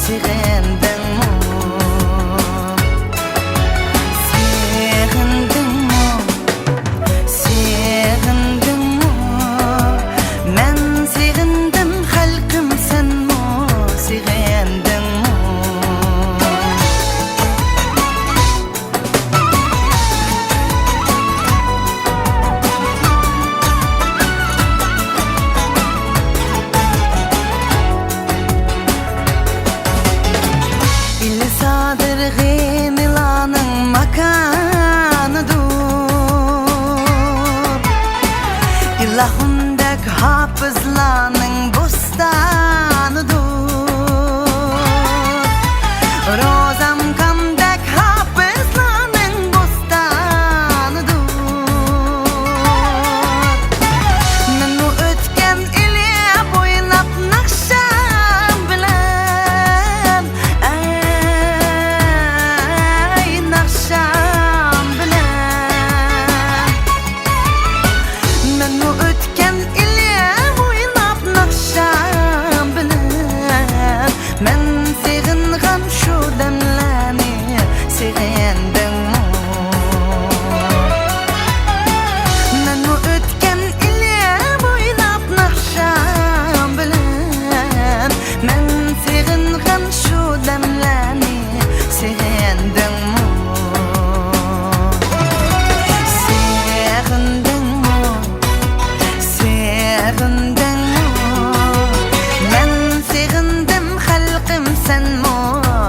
Segindingmi? Segindingmi? Segindingmi? Men segindim halkım senmi? Segindingmi? İlisadır genilanın makanıdır, İlahundek hafızlanın bostanıdır, Rozam kandek hafızlanın bostanıdır. Men bu ötken ile boylap nakşam bilen, ay nakşam bilen. Men bu ötken ile boylap nakşam bilen. Men segingan şu demleni segindingmi? Men bu ötken ile boylap nakşam bilen. Men segingan şu demleni segindingmi? Segindingmi? Segindingmi? Men segindim halkım senmi?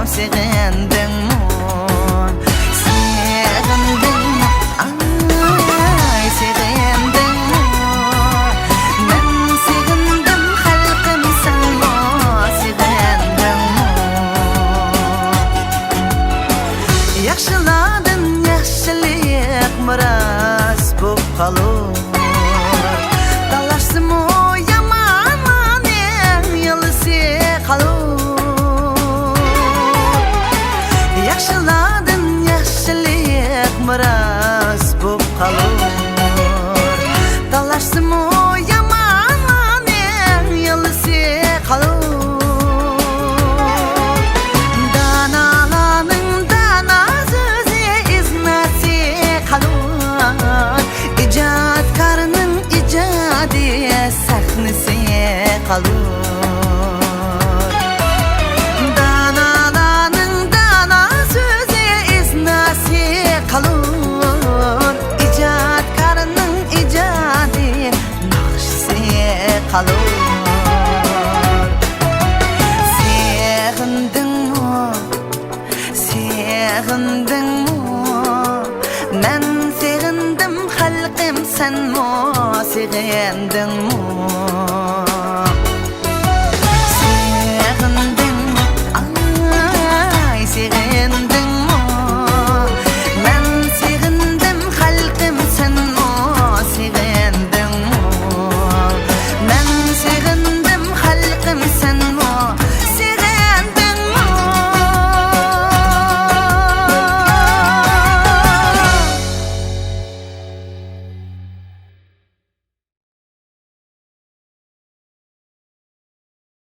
Segindingmi? Segindingmi? Ay segindingmi? Men segindim halkım senmi? Segindingmi? Yaxşıladın yaxşılık miras bo'p qalur, Talaşsın o yamanın yalısı qalur. Yaxşıladın yaxşılık miras bo'p qalur, Talaşsın o yamanın yalısı qalur. Danalanın dana sözü iznasi qalur, İcadkarının icadi sahnesi qalur. Danalanın dana sözü iznasi qalur, İcadkarının icadi nakşisi qalur. Segindingmi? Segindingmi? Men segindim halkım senmi? Segindingmi?